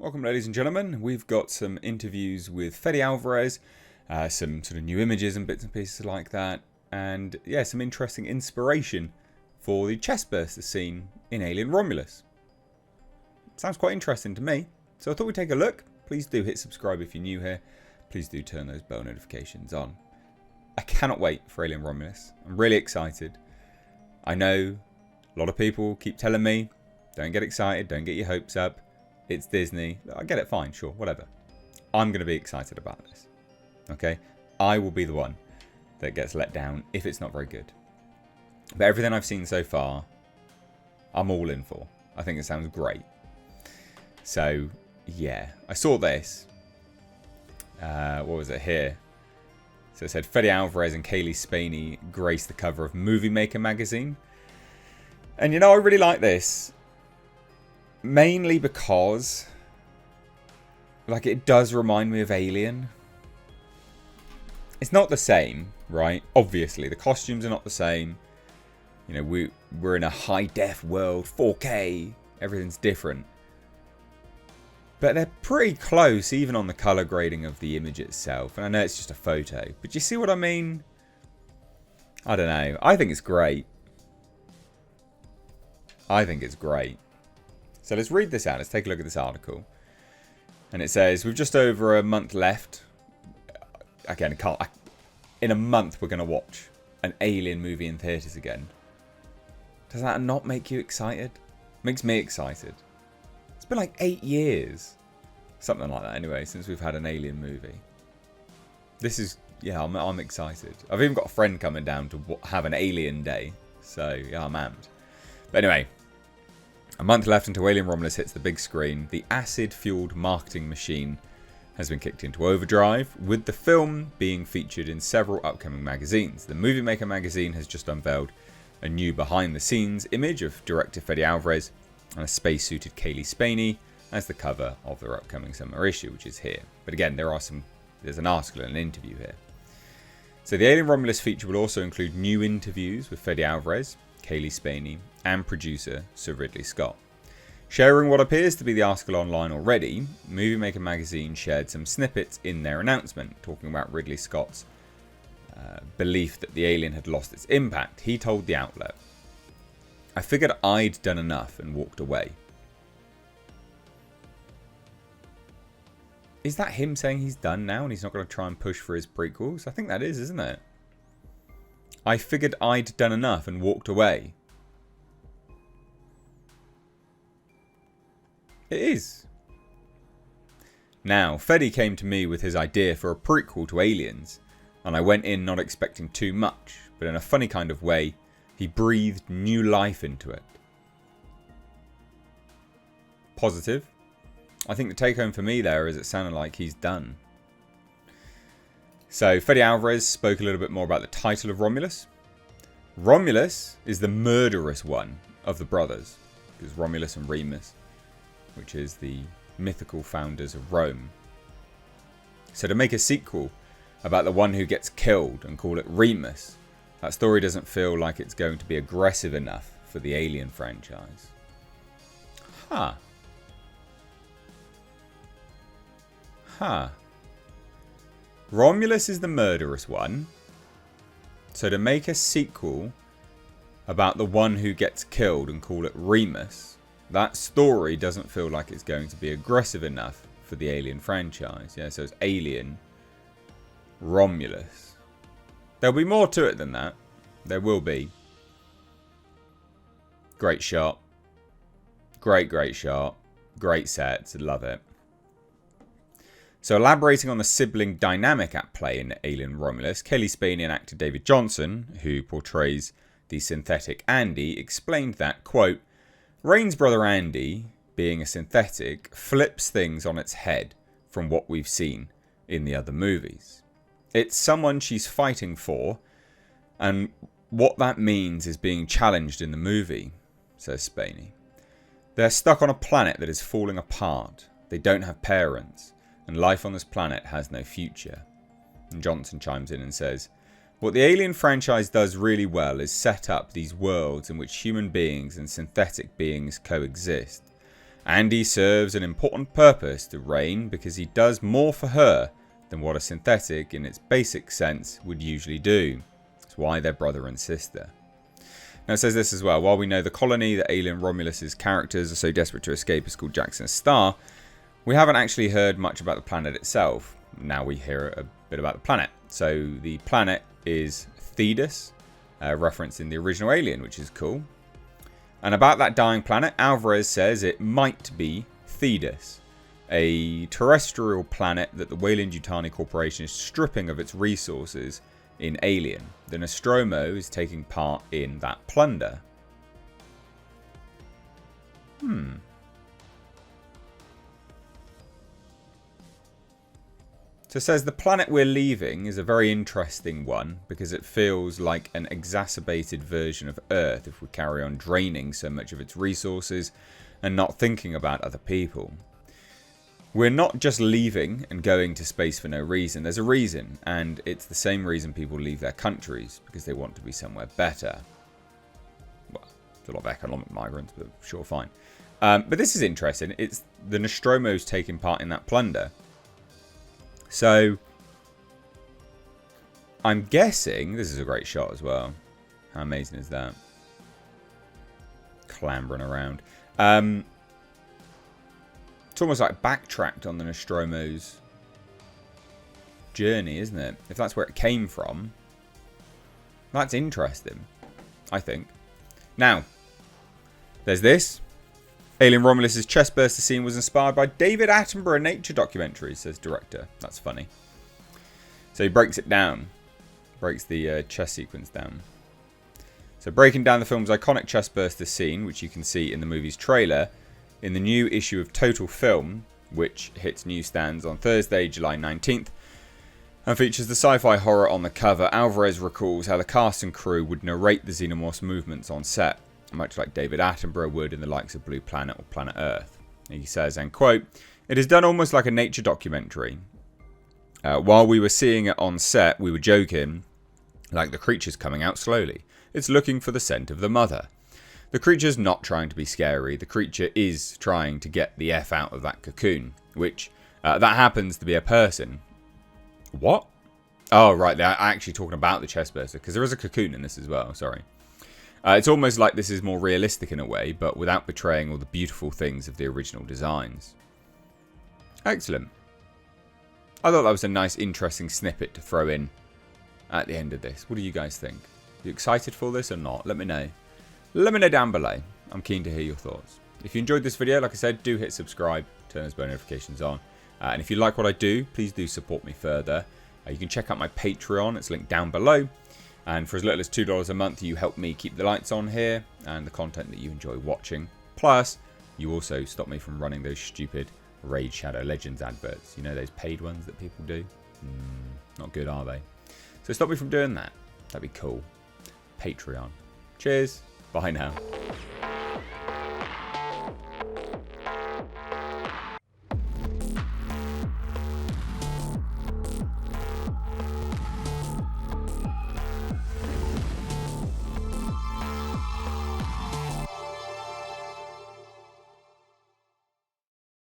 Welcome, ladies and gentlemen. We've got some interviews with Fede Alvarez, some sort of new images and bits and pieces like that, and yeah, some interesting inspiration for the Chestburster scene in Alien Romulus. Sounds quite interesting to me, so I thought we'd take a look. Please do hit subscribe if you're new here. Please do turn those bell notifications on. I cannot wait for Alien Romulus. I'm really excited. I know a lot of people keep telling me, don't get excited, don't get your hopes up. It's Disney. I get it, fine, sure, whatever. I'm going to be excited about this. Okay? I will be the one that gets let down if it's not very good. But everything I've seen so far, I'm all in for. I think it sounds great. So, yeah. I saw this. What was it here? So it said, Fede Alvarez and Kaylee Spaney graced the cover of Movie Maker magazine. And you know, I really like this. Mainly because, like, it does remind me of Alien. It's not the same, right? Obviously, the costumes are not the same. You know, we're in a high-def world, 4K. Everything's different. But they're pretty close, even on the colour grading of the image itself. And I know it's just a photo. But you see what I mean? I don't know. I think it's great. I think it's great. So let's read this out. Let's take a look at this article. And it says, with just over a month left. Again, in a month we're going to watch an Alien movie in theatres again. Does that not make you excited? Makes me excited. It's been like 8 years. Something like that anyway, since we've had an Alien movie. This is, yeah, I'm excited. I've even got a friend coming down to have an Alien day. So, yeah, I'm amped. But anyway. A month left until Alien Romulus hits the big screen. The acid-fueled marketing machine has been kicked into overdrive, with the film being featured in several upcoming magazines. The Movie Maker magazine has just unveiled a new behind-the-scenes image of director Fede Alvarez and a space-suited Kaylee Spaney as the cover of their upcoming summer issue, which is here. But again, there's an article and an interview here. So the Alien Romulus feature will also include new interviews with Fede Alvarez, Kaylee Spaney, and producer Sir Ridley Scott. Sharing what appears to be the article online already, Movie Maker magazine shared some snippets in their announcement, talking about Ridley Scott's belief that the alien had lost its impact. He told the outlet, "I figured I'd done enough and walked away." Is that him saying he's done now and he's not going to try and push for his prequels? I think that is, isn't it? I figured I'd done enough and walked away. It is. Now, Fede came to me with his idea for a prequel to Aliens, and I went in not expecting too much, but in a funny kind of way, he breathed new life into it. Positive. I think the take home for me there is it sounded like he's done. So, Fede Alvarez spoke a little bit more about the title of Romulus. Romulus is the murderous one of the brothers, because Romulus and Remus, which is the mythical founders of Rome. So to make a sequel about the one who gets killed and call it Remus, that story doesn't feel like it's going to be aggressive enough for the Alien franchise. Huh. Romulus is the murderous one. So to make a sequel about the one who gets killed and call it Remus, that story doesn't feel like it's going to be aggressive enough for the Alien franchise. Yeah, so it's Alien, Romulus. There'll be more to it than that. There will be. Great shot. Great shot. Great sets. Love it. So elaborating on the sibling dynamic at play in Alien Romulus, Kaylee Spaney and actor David Johnson, who portrays the synthetic Andy, explained that, quote, Rain's brother Andy, being a synthetic, flips things on its head from what we've seen in the other movies. It's someone she's fighting for, and what that means is being challenged in the movie, says Spaney. They're stuck on a planet that is falling apart. They don't have parents. And life on this planet has no future. And Johnson chimes in and says, what the Alien franchise does really well is set up these worlds in which human beings and synthetic beings coexist, And he serves an important purpose to Rain because he does more for her than what a synthetic, in its basic sense, would usually do. That's why they're brother and sister. Now it says this as well. While we know the colony that alien Romulus' characters are so desperate to escape is called Jackson's Star, we haven't actually heard much about the planet itself. Now we hear a bit about the planet. So the planet is Thetis, referenced in the original Alien, which is cool. And about that dying planet, Alvarez says it might be Thetis, a terrestrial planet that the Weyland-Yutani Corporation is stripping of its resources in Alien. The Nostromo is taking part in that plunder. So it says the planet we're leaving is a very interesting one because it feels like an exacerbated version of Earth if we carry on draining so much of its resources and not thinking about other people. We're not just leaving and going to space for no reason. There's a reason, and it's the same reason people leave their countries, because they want to be somewhere better. Well, there's a lot of economic migrants, but sure, fine. But this is interesting. It's the Nostromo's taking part in that plunder. So, I'm guessing, this is a great shot as well. How amazing is that? Clambering around. It's almost like backtracked on the Nostromo's journey, isn't it? If that's where it came from. That's interesting, I think. Now, there's this. Alien Romulus' Chestburster scene was inspired by David Attenborough nature documentaries, says director. That's funny. So he breaks it down. Breaks the chest sequence down. So breaking down the film's iconic Chestburster scene, which you can see in the movie's trailer, in the new issue of Total Film, which hits newsstands on Thursday, July 19th, and features the sci-fi horror on the cover, Alvarez recalls how the cast and crew would narrate the Xenomorph's movements on set, much like David Attenborough would in the likes of Blue Planet or Planet Earth. He says, and quote, "It is done almost like a nature documentary. While we were seeing it on set, we were joking, like the creature's coming out slowly. It's looking for the scent of the mother. The creature's not trying to be scary. The creature is trying to get the F out of that cocoon, which, that happens to be a person." What? Oh, right, they're actually talking about the Chestburster, because there is a cocoon in this as well, sorry. It's almost like this is more realistic in a way, but without betraying all the beautiful things of the original designs. Excellent. I thought that was a nice, interesting snippet to throw in at the end of this. What do you guys think? Are you excited for this or not? Let me know. Let me know down below. I'm keen to hear your thoughts. If you enjoyed this video, like I said, do hit subscribe, turn those bell notifications on. And if you like what I do, please do support me further. You can check out my Patreon. It's linked down below. And for as little as $2 a month, you help me keep the lights on here and the content that you enjoy watching. Plus, you also stop me from running those stupid Raid Shadow Legends adverts. You know, those paid ones that people do? Not good, are they? So stop me from doing that. That'd be cool. Patreon. Cheers. Bye now.